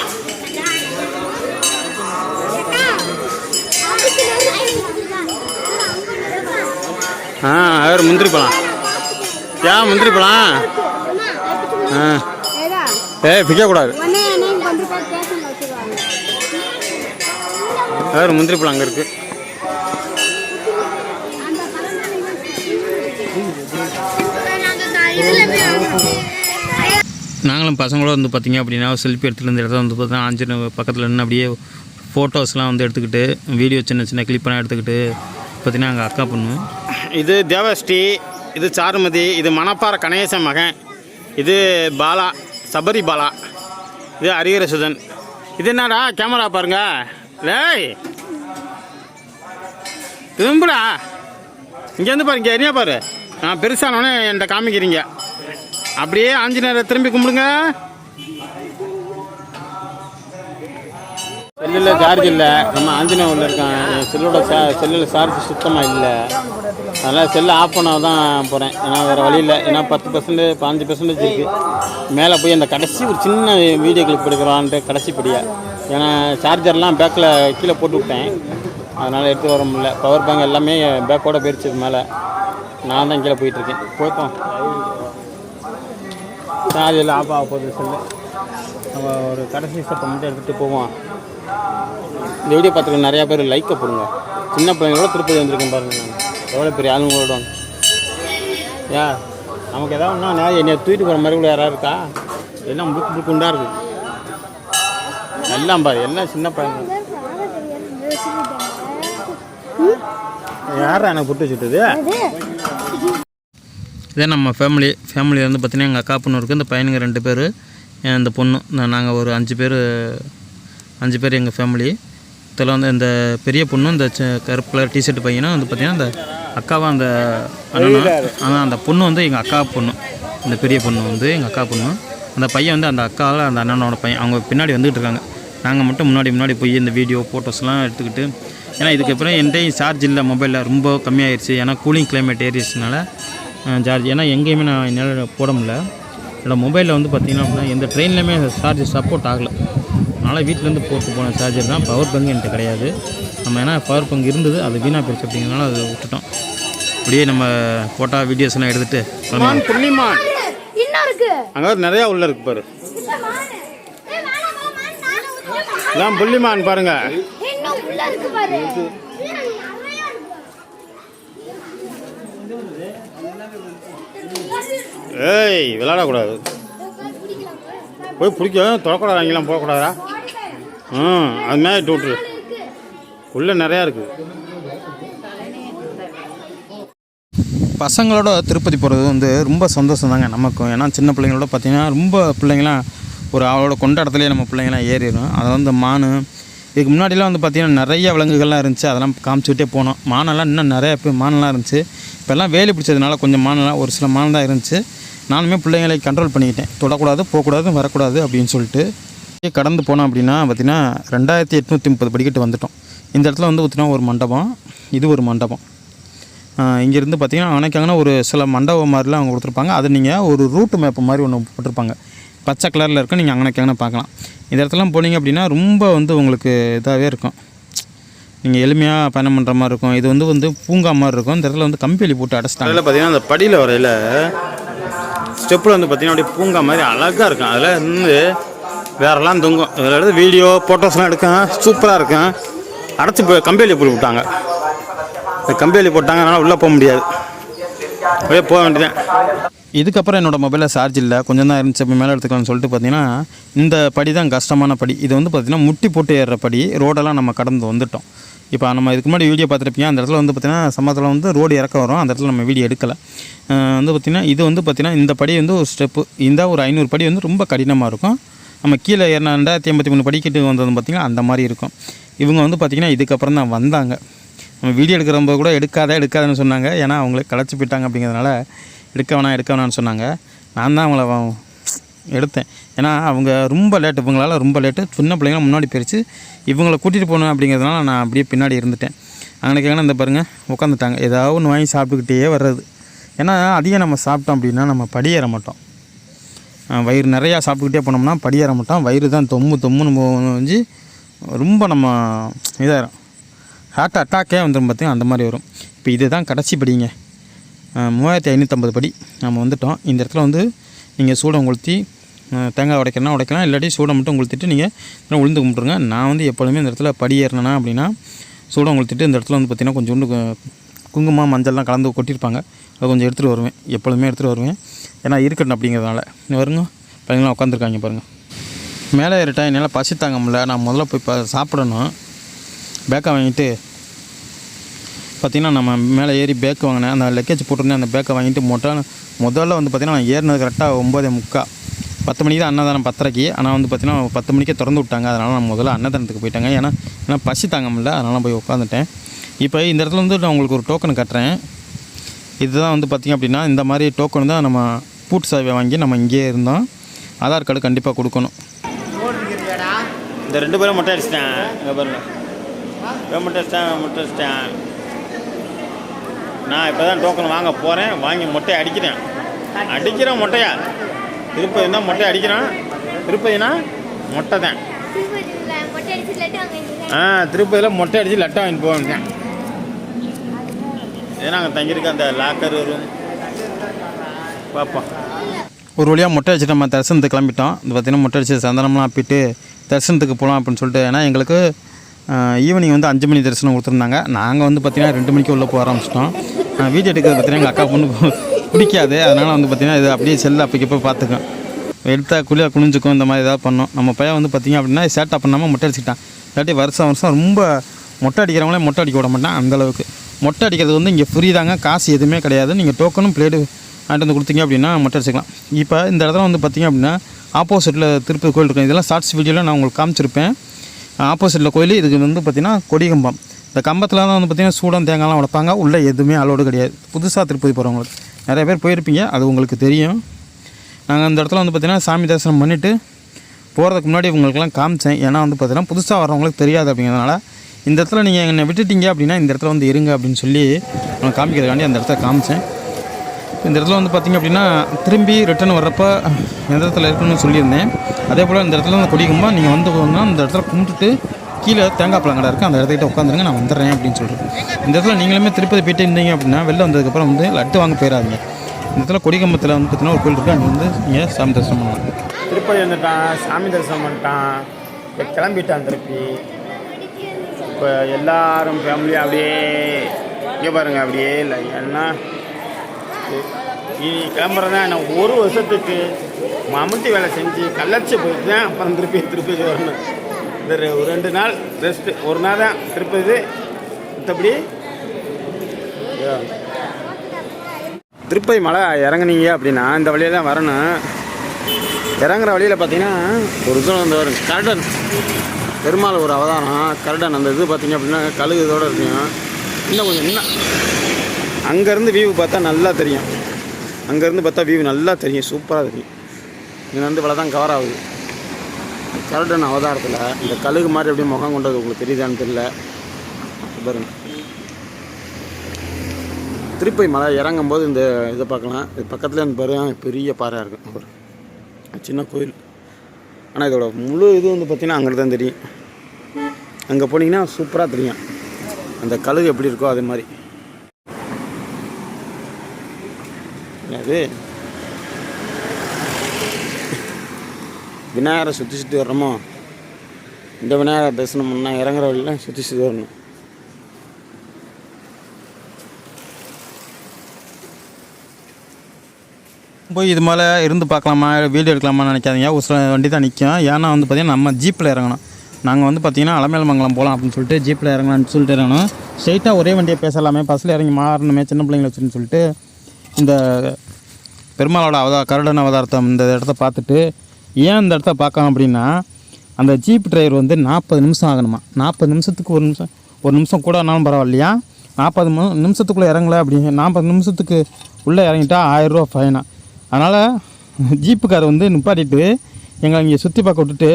அவர் முந்திரி பழம். ஏன் முந்திரி பழம்? பிக்கக்கூடாது. அவர் முந்திரி பழம் அங்கே இருக்குது. நாங்களும் பசங்களோட வந்து பார்த்திங்க அப்படின்னா செல்ஃபி எடுத்துகிட்டு இந்த இடத்துல வந்து பார்த்தீங்கன்னா ஆஞ்சநேயர் பக்கத்தில் நின்று அப்படியே ஃபோட்டோஸ்லாம் வந்து எடுத்துக்கிட்டு வீடியோ சின்ன சின்ன கிளிப்பெல்லாம் எடுத்துக்கிட்டு பார்த்திங்கன்னா அங்கே அக்கா பண்ணுவோம். இது தேவஸ்ரீ, இது சாருமதி, இது மணப்பாறை கணேசன் மகன், இது பாலா சபரி பாலா, இது ஹரிஹரசுதன். இது என்னடா கேமரா பாருங்க. லேய் திரும்புடா, இங்கேருந்து பாரு, இங்கே என்ன பாரு. நான் பெருசானோடனே என்கிட்ட காமிக்கிறீங்க. அப்படியே ஆஞ்சநேயரை திரும்பி கும்பிடுங்க. செல்லில் சார்ஜ் இல்லை. நம்ம ஆஞ்சநேயரில் இருக்கான். என் செல்லில் சார்ஜ் சுத்தமாக இல்லை. அதனால் செல்லை ஆஃப் பண்ண தான் போகிறேன். ஏன்னா வேறு வழி இல்லை. ஏன்னா 10% 15% இருக்குது. மேலே போய் அந்த கடைசி ஒரு சின்ன வீடியோ கிளிப் எடுக்கிறான்ட்டு கடைசி படியாக. ஏன்னா சார்ஜர்லாம் பேக்கில் கீழே போட்டு விட்டேன். அதனால் எடுத்து வர முடியல. பவர் பேங்க் எல்லாமே பேக்கோடு போயிடுச்சு மேலே. நான் தான் கீழே போயிட்டுருக்கேன். போய்ப்போம். சார்ஜ் எல்லாம் ஆஃப் ஆக போகுது செல்லு. நம்ம ஒரு கடைசி ஸ்டெப்பை மட்டும் எடுத்துகிட்டு போவோம். இந்த வீடியோ பார்த்துக்க நிறையா பேர் லைக்கை போடுங்க. சின்ன பிள்ளைங்களோட திருப்பதி வந்திருக்கேன் பாருங்கள். நான் எவ்வளோ பெரிய ஆளுங்களோட நமக்கு எதாவது ஒன்றா நான் என்னை தூக்கிட்டு போகிற மாதிரி கூட யாராவது இருக்கா? எல்லாம் புக்குண்டாக இருக்குது. எல்லாம் பாரு, எல்லாம் சின்ன பையன். யாரா எனக்கு புட்டு வச்சுட்டது? இதே நம்ம ஃபேமிலி வந்து பார்த்திங்கன்னா எங்கள் அக்கா பொண்ணு இருக்குது. இந்த பையனுங்க 2 பேர், இந்த பொண்ணு. நாங்கள் ஒரு 5 பேர் எங்கள் ஃபேமிலி. இதில் வந்து இந்த பெரிய பொண்ணு, இந்த கருப்பு கலர் டிஷர்ட் பையனும் வந்து பார்த்திங்கன்னா இந்த அக்காவாக அந்த அண்ணனும். ஆனால் அந்த பொண்ணு வந்து எங்கள் அக்கா பொண்ணு. இந்த பெரிய பொண்ணு வந்து எங்கள் அக்கா பொண்ணு. அந்த பையன் வந்து அந்த அக்காவில் அந்த அண்ணனோட பையன். அவங்க பின்னாடி வந்துகிட்டு இருக்காங்க. நாங்கள் மட்டும் முன்னாடி போய் இந்த வீடியோ ஃபோட்டோஸ்லாம் எடுத்துக்கிட்டு, ஏன்னா இதுக்கப்புறம் என்கிட்டையும் சார்ஜ் இல்லை மொபைலில், ரொம்ப கம்மியாகிடுச்சு. ஏன்னா கூலிங் கிளைமேட் ஏறிடுச்சுனால சார்ஜ் ஏன்னா எங்கேயுமே நான் என்னால் போட முடியல. என்னோடய மொபைலில் வந்து பார்த்திங்கன்னா அப்படின்னா எந்த ட்ரெயின்லையுமே சார்ஜ் சப்போர்ட் ஆகலை. அதனால் வீட்டிலேருந்து போட்டு போன சார்ஜர் தான். பவர் பேங்க் என்கிட்ட கிடையாது. நம்ம ஏன்னா பவர் பேங்க் இருந்தது, அது வீணாக போயிடுச்சு. அப்படிங்கிறனால அதை விட்டுட்டோம். அப்படியே நம்ம ஃபோட்டோ வீடியோஸ் எல்லாம் எடுத்துகிட்டு அங்கே நிறையா உள்ள இருக்கு பாரு. எல்லாம் புள்ளிமான் பாருங்க. ஏய் விளையாடக்கூடாது. போய் பிடிக்க தொடக்கூடாது. அங்கெல்லாம் போகக்கூடாதா? அது மாதிரி விட்டுரு. உள்ளே நிறையா இருக்குது. பசங்களோட திருப்பதி போகிறது வந்து ரொம்ப சந்தோஷம் தாங்க நமக்கும். ஏன்னா சின்ன பிள்ளைங்களோட பார்த்திங்கன்னா ரொம்ப பிள்ளைங்களாம் ஒரு அவளோட கொண்டாடத்துலேயே நம்ம பிள்ளைங்களாம் ஏறிடும். அதை வந்து மானு இதுக்கு முன்னாடிலாம் வந்து பார்த்திங்கன்னா நிறைய விலங்குகள்லாம் இருந்துச்சு. அதெல்லாம் காமிச்சுக்கிட்டே போனோம். மானெல்லாம் இன்னும் நிறைய மானெல்லாம் இருந்துச்சு. இப்போல்லாம் வேலி பிடிச்சதுனால கொஞ்சம் மானெல்லாம் ஒரு சில மான் தான் இருந்துச்சு. நானுமே பிள்ளைங்களை கண்ட்ரோல் பண்ணிக்கிட்டேன். தொடக்கூடாது, போகக்கூடாது, வரக்கூடாது அப்படின்னு சொல்லிட்டு கடந்து போனோம். அப்படின்னா பார்த்திங்கன்னா 2830 படிக்கட்டு வந்துட்டோம். இந்த இடத்துல வந்து பார்த்திங்கன்னா ஒரு மண்டபம், இது ஒரு மண்டபம். இங்கேருந்து பார்த்திங்கன்னா அன்னைக்காங்கன்னா ஒரு சில மண்டபம் மாதிரிலாம் அவங்க கொடுத்துருப்பாங்க. அது நீங்கள் ஒரு ரூட்டு மேப்பு மாதிரி ஒன்று போட்டிருப்பாங்க. பச்சை கலரில் இருக்கும். நீங்கள் அங்கனைக்காங்கன்னா பார்க்கலாம். இந்த இடத்துலாம் போனீங்க அப்படின்னா ரொம்ப வந்து உங்களுக்கு இதாகவே இருக்கும். நீங்கள் எளிமையாக பயணம் பண்ணுற மாதிரி இருக்கும். இது வந்து பூங்கா மாதிரி இருக்கும். இந்த இடத்துல வந்து கம்பி போட்டு அடைச்சிட்டாங்க. அதில் பார்த்திங்கன்னா அந்த படியில் வரையில் ஸ்டெப்பில் வந்து பார்த்திங்கன்னா அப்படியே பூங்கா மாதிரி அழகாக இருக்கும். அதில் இருந்து வேறெல்லாம் தொங்கும். இதில் எடுத்து வீடியோ ஃபோட்டோஸ்லாம் எடுக்கும். சூப்பராக இருக்கும். அடைச்சி போய் கம்பி போட்டு விட்டாங்க. கம்பி போட்டாங்க. அதனால் உள்ளே போக முடியாது. அப்படியே போக வேண்டியதான். இதுக்கப்புறம் என்னோடய மொபைலில் சார்ஜ் இல்லை, கொஞ்சம் தான் இருந்துச்சு. அப்போ மேலே எடுத்துக்கலாம்னு சொல்லிட்டு பார்த்தீங்கன்னா இந்த படி தான் கஷ்டமான படி. இது வந்து பார்த்திங்கன்னா முட்டி போட்டு ஏறுற படி. ரோடெல்லாம் நம்ம கடந்து வந்துட்டோம். இப்போ நம்ம இதுக்கு முன்னாடி வீடியோ பார்த்துருப்பீங்க. அந்த இடத்துல வந்து பார்த்திங்கன்னா சமத்தில் வந்து ரோடு இறக்க வரும். அந்த இடத்துல நம்ம வீடியோ எடுக்கலை. வந்து பார்த்திங்கன்னா இது வந்து பார்த்திங்கன்னா இந்த படி வந்து ஒரு ஸ்டெப்பு. இந்த ஒரு 500 படி வந்து ரொம்ப கடினமாக இருக்கும். நம்ம கீழே 2083 படிக்கிட்டு வந்தது பார்த்திங்கன்னா அந்த மாதிரி இருக்கும். இவங்க வந்து பார்த்திங்கன்னா இதுக்கப்புறம் தான் வந்தாங்க. நம்ம வீடியோ எடுக்கிறப்போ கூட எடுக்காதுன்னு சொன்னாங்க. ஏன்னா அவங்களே களைச்சி போயிட்டாங்க. அப்படிங்கிறதுனால எடுக்க வேணாம்னு சொன்னாங்க. நான் தான் அவங்கள எடுத்தேன். ஏன்னா அவங்க ரொம்ப லேட்டு, இவங்களால் ரொம்ப லேட்டு. சின்ன பிள்ளைங்களாம் முன்னாடி போயிடுச்சு. இவங்களை கூட்டிகிட்டு போகணும் அப்படிங்கிறதுனால நான் அப்படியே பின்னாடி இருந்துட்டேன். அன்றைக்கான இந்த பாருங்கள் உட்காந்துட்டாங்க. ஏதாவது ஒன்று வாங்கி சாப்பிட்டுக்கிட்டே வர்றது. ஏன்னா அதிகம் நம்ம சாப்பிட்டோம் அப்படின்னா நம்ம படியேற மாட்டோம். வயிறு நிறையா சாப்பிட்டுக்கிட்டே போனோம்னா படியேற மாட்டோம். வயிறு தான் தொம்முன்னு வந்து ரொம்ப நம்ம இதாகிடும். ஹார்ட் அட்டாக்கே வந்துடும் பார்த்திங்கன்னா அந்த மாதிரி வரும். இப்போ இது தான் கடைசி படிங்க. 3550 படி நம்ம வந்துவிட்டோம். இந்த இடத்துல வந்து நீங்கள் சூடம் கொளுத்தி தேங்காய் உடைக்கலாம். இல்லாட்டி சூடம் மட்டும் கொளுத்திட்டு நீங்கள் உளுந்து கும்பிட்ருங்க. நான் வந்து எப்பொழுதுமே இந்த இடத்துல படி ஏறினேன்னா அப்படின்னா சூடம் கொளுத்திட்டு இந்த இடத்துல வந்து பார்த்திங்கன்னா கொஞ்சோண்டு குங்குமம் மஞ்சள்லாம் கலந்து கொட்டியிருப்பாங்க. அதை கொஞ்சம் எடுத்துகிட்டு வருவேன். எப்பொழுதுமே எடுத்துகிட்டு வருவேன். ஏன்னா இருக்கட்டும் அப்படிங்கிறதுனால. வருங்க பையங்களாம் உட்காந்துருக்காங்க பாருங்கள். மேலே ஏறிட்டேன். என்னால் பசி தாங்க முடியல. நான் முதல்ல போய் சாப்பிடணும். பேக்கை வாங்கிட்டு பார்த்திங்கன்னா நம்ம மேலே ஏறி பேக்கு வாங்கினேன். அந்த லக்கேஜ் போட்டிருந்தேன். அந்த பேக்கை வாங்கிட்டு முதல்ல வந்து பார்த்திங்கன்னா நான் ஏறினது கரெக்டாக 9:45 10 மணிக்கு தான் அன்னதானம் 10:30. ஆனால் வந்து பார்த்திங்கன்னா 10 மணிக்கே திறந்து விட்டாங்க. அதனால் நான் முதல்ல அன்னதானத்துக்கு போயிட்டாங்க. ஏன்னா பசி தாங்க முடியல. அதனால் போய் உட்காந்துட்டேன். இப்போ இந்த இடத்துல வந்து நான் உங்களுக்கு ஒரு டோக்கன் கட்டுறேன். இதுதான் வந்து பார்த்திங்க அப்படின்னா இந்த மாதிரி டோக்கன் தான் நம்ம பூட் சேவை வாங்கி நம்ம இங்கேயே இருந்தோம். ஆதார் கார்டு கண்டிப்பாக கொடுக்கணும். இந்த 2 பேரும் மொட்டை அடிச்சிட்டேன். இங்கே பாருங்கள், மொட்டை அடிச்சிட்டேன். நான் இப்போ தான் டோக்கன் வாங்க போகிறேன். வாங்கி மொட்டையை அடிக்கிறேன் மொட்டையா. திருப்பதினா மொட்டை அடிக்கிறான். திருப்பதினா மொட்டை தான். திருப்பதியில் மொட்டை அடித்து லட்டை வாங்கிட்டு போவாங்க. ஏன்னா அங்கே தங்கியிருக்க அந்த லாக்கர் ரூம் பார்ப்போம். ஒரு வழியாக மொட்டை அடிச்சுட்டு நம்ம தரிசனத்துக்கு கிளம்பிட்டோம். இது பார்த்திங்கன்னா மொட்டை அடிச்சு சந்தனம்லாம் அப்பிட்டு தரிசனத்துக்கு போகலாம் அப்படின்னு சொல்லிட்டு. ஏன்னா எங்களுக்கு ஈவினிங் வந்து 5 மணி தரிசனம் கொடுத்துருந்தாங்க. நாங்கள் வந்து பார்த்திங்கன்னா 2 மணிக்கு உள்ளே போக ஆரம்பிச்சிட்டோம். வீடியோ எடுக்கிறது பார்த்திங்கன்னா எங்கள் அக்கா பொண்ணு பிடிக்காது. அதனால் வந்து பார்த்திங்கன்னா இது அப்படியே செல்ல அப்போக்கப்போ பார்த்துக்கோம். எடுத்தால் குனிஞ்சுக்கும் இந்த மாதிரி ஏதாவது பண்ணோம். நம்ம பையன் வந்து பார்த்திங்க அப்படின்னா சேட்டா பண்ணாமல் மொட்டை அடிச்சுக்கிட்டான். இல்லாட்டி வருஷம் ரொம்ப மொட்டை அடிக்கிறவங்களே மொட்டை அடிக்க விட மாட்டான். அந்தளவுக்கு மொட்டை அடிக்கிறது வந்து இங்கே ஃப்ரீ தாங்க, காசு எதுவுமே கிடையாது. நீங்கள் டோக்கனும் பிளேடு வாங்கிட்டு வந்து கொடுத்தீங்க அப்படின்னா மொட்டை அடிச்சிக்கலாம். இப்போ இந்த இடத்துல வந்து பார்த்திங்க அப்படின்னா ஆப்போசிட்டில் திருப்பதி கோயில் இருக்கும். இதெல்லாம் ஷார்ட்ஸ் வீடியோவில் நான் உங்களுக்கு காமிச்சிருப்பேன். ஆப்போசிட்டில் கோயில். இதுக்கு வந்து பார்த்திங்கன்னா கொடிகம்பம். இந்த கம்பத்தில் தான் வந்து பார்த்திங்கன்னா சூடம் தேங்காய்லாம் உடைப்பாங்க. உள்ளே எதுவுமே அலோடு கிடையாது. புதுசாக திருப்பதி போகிறவங்களுக்கு நிறைய பேர் போயிருப்பீங்க, அது உங்களுக்கு தெரியும். நாங்கள் அந்த இடத்துல வந்து பார்த்திங்கன்னா சாமி தரிசனம் பண்ணிவிட்டு போகிறதுக்கு முன்னாடி உங்களுக்குலாம் காமிச்சேன். ஏன்னா வந்து பார்த்திங்கன்னா புதுசாக வரவங்களுக்கு தெரியாது அப்படிங்கிறதுனால இந்த இடத்துல நீங்கள் என்னை விட்டுட்டீங்க அப்படின்னா இந்த இடத்துல வந்து இருங்க அப்படின்னு சொல்லி நான் காமிக்கிறதுக்காண்டி அந்த இடத்துல காமிச்சேன். இந்த இடத்துல வந்து பார்த்திங்க அப்படின்னா திரும்பி ரிட்டர்ன் வர்றப்போ எந்த இடத்துல இருக்குன்னு சொல்லியிருந்தேன். அதே போல் இந்த இடத்துல வந்து கொடிகம்பம் நீங்கள் வந்து இந்த இடத்துல கும்பிட்டுட்டு கீழே தேங்காய் பழங்கடை இருக்குது, அந்த இடத்துக்கிட்ட உட்காந்துருங்க, நான் வந்துடுறேன் அப்படின்னு சொல்லிட்டு. இந்த இடத்துல நீங்களுமே திருப்பதி போயிட்டு இருந்தீங்க அப்படின்னா வெளில வந்ததுக்கப்புறம் வந்து லட்டு வாங்க போயிடாதீங்க. இந்த இடத்துல கொடிகம்பத்தில் வந்து பார்த்திங்கன்னா ஒரு கோயில் இருக்குது, அங்கே வந்து நீங்கள் சாமி தரிசனம் பண்ணலாம். திருப்பதி வந்துட்டான், சாமி தரிசனம் பண்ணிட்டான், இப்போ கிளம்பிட்டான் திருப்பி. இப்போ எல்லாரும் ஃபேமிலியாக அப்படியே இங்கே பாருங்கள், அப்படியே இல்லை ஏன்னா நீ கிளம்புறதா நான் 1 வருஷத்துக்கு மம்முட்டி வேலை செஞ்சு கள்ளச்சி போயிட்டு தான் அப்புறம் திருப்பதி வரணும். இந்த 2 நாள் ரெஸ்ட்டு, 1 நாள் தான் திருப்பதி. மற்றபடி திருப்பதி மலை இறங்குனீங்க அப்படின்னா இந்த வழியில் தான் வரணும். இறங்குற வழியில் பார்த்தீங்கன்னா ஒரு தூரம் வந்து வரும் கருடன், பெருமாள் ஒரு அவதாரம் கருடன். அந்த இது பார்த்தீங்க அப்படின்னா கழுகு இதோடு இருக்கும். இன்னும் கொஞ்சம் இன்னும் அங்கேருந்து வியூ பார்த்தா நல்லா தெரியும். அங்கேருந்து பார்த்தா வியூ நல்லா தெரியும், சூப்பராக தெரியும். இங்கே வந்து இவ்வளோ தான் கவர் ஆகுது. கருடன் அவதாரத்தில் இந்த கழுகு மாதிரி எப்படி முகம் கொண்டது உங்களுக்கு தெரியுதான்னு தெரியல. பாருங்க, திருப்பதி மலை இறங்கும்போது இந்த இதை பார்க்கலாம். இது பக்கத்தில் இந்த பாருங்க பெரிய பாறையாக இருக்கும், ஒரு சின்ன கோயில். ஆனால் இதோட முழு இது வந்து பார்த்திங்கன்னா அங்கே தான் தெரியும். அங்கே போனீங்கன்னா சூப்பராக தெரியும் அந்த கழுகு எப்படி இருக்கோ அதே மாதிரி. அது விநாயகரை சுற்றி வர்றோமோ, இந்த விநாயகரை தரிசனம் பண்ணால் இறங்குற வழியில் சுற்றி வரணும். போய் இது மேலே இருந்து பார்க்கலாமா வீடியோ எடுக்கலாமான்னு நினைக்காதீங்க. ஒரு சில வண்டி தான் நிற்கும். ஏன்னா வந்து பார்த்திங்கன்னா நம்ம ஜீப்பில் இறங்கணும். நாங்கள் வந்து பார்த்திங்கன்னா அலமேலமங்கலம் போகலாம் அப்படின்னு சொல்லிட்டு ஜீப்பில் இறங்கலாம்னு சொல்லிட்டு இறங்கணும். ஸ்ட்ரைட்டாக ஒரே வண்டியை பேசலாமே, பஸ்ஸில் இறங்கி மாறணுமே சின்ன பிள்ளைங்களை வச்சுன்னு சொல்லிட்டு இந்த பெருமாளோட கருடன் அவதாரத்தை இந்த இடத்த பார்த்துட்டு ஏன் இந்த இடத்த பார்க்கலாம் அப்படின்னா அந்த ஜீப் டிரைவர் வந்து 40 நிமிஷம் ஆகணுமா. 40 நிமிஷத்துக்கு ஒரு நிமிஷம் கூட ஆனாலும் பரவாயில்லையா. 40 நிமிஷத்துக்குள்ளே இறங்கலை அப்படின்னு 40 நிமிஷத்துக்கு உள்ளே இறங்கிட்டா 1000 ரூபா ஃபைனா. அதனால் ஜீப்புக்கார் வந்து நிப்பாட்டிட்டு எங்களை இங்கே சுற்றி பார்க்க விட்டுட்டு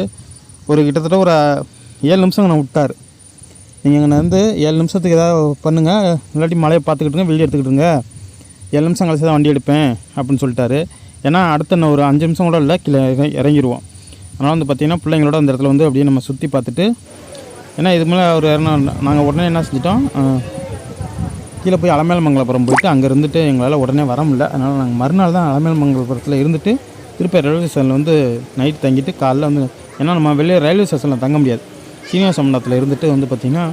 ஒரு கிட்டத்தட்ட ஒரு 7 நிமிஷம் நான் விட்டார். நீங்கள் இங்கே வந்து 7 நிமிஷத்துக்கு ஏதாவது பண்ணுங்கள், இல்லாட்டி மழையை பார்த்துக்கிட்டுங்க வீடியோ எடுத்துக்கிட்டுங்க, 7 நிமிஷம் கழிச்சு தான் வண்டி எடுப்பேன் அப்படின்னு சொல்லிட்டாரு. ஏன்னா அடுத்த ஒரு 5 நிமிஷம் கூட இல்லை கீழே இறங்கிடுவோம். அதனால் வந்து பார்த்திங்கன்னா பிள்ளைங்களோட அந்த இடத்துல வந்து அப்படியே நம்ம சுற்றி பார்த்துட்டு, ஏன்னா இது மேலே ஒரு நாங்கள் உடனே என்ன செஞ்சிட்டோம், கீழே போய் அலமேலமங்கலபுரம் போயிட்டு அங்கே இருந்துட்டு எங்களால் உடனே வர முடியல. அதனால் நாங்கள் மறுநாள் தான் அலமேலமங்கலபுரத்தில் இருந்துட்டு திருப்பி ரயில்வே ஸ்டேஷனில் வந்து நைட் தங்கிட்டு காலைல வந்து, ஏன்னா நம்ம வெளியே ரயில்வே ஸ்டேஷனில் தங்க முடியாது, சீனிவாச மண்டபத்தில் இருந்துட்டு வந்து பார்த்திங்கன்னா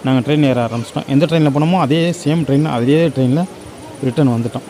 நாங்கள் ட்ரெயின் ஏற ஆரம்பிச்சிட்டோம். எந்த ட்ரெயினில் போனோமோ அதே சேம் ட்ரெயின், அதே ட்ரெயினில் ரிட்டர்ன் வந்துட்டோம்.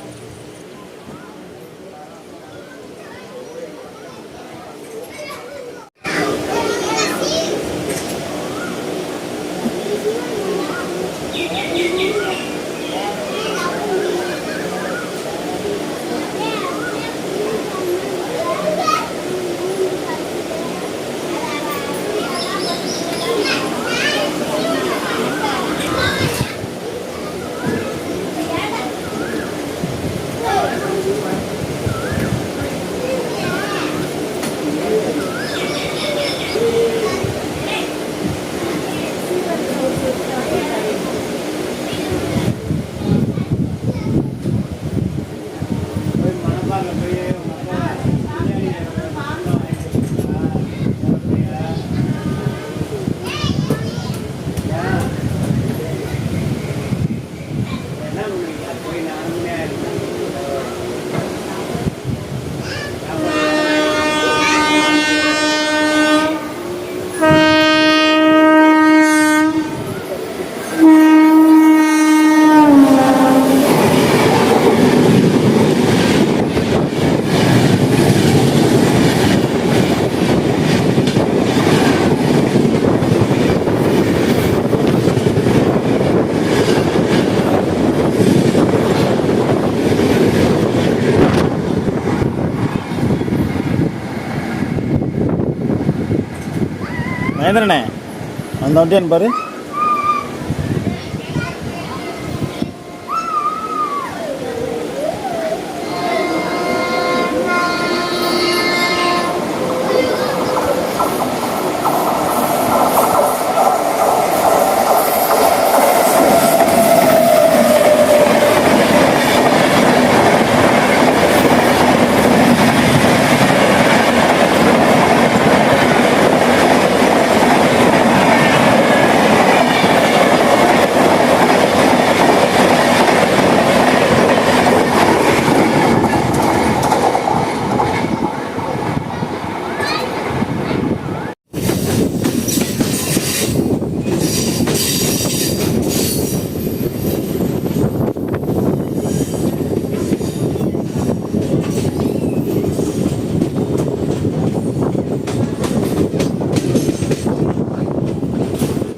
மகேந்திரனே அந்த வண்டியான்னு பாரு.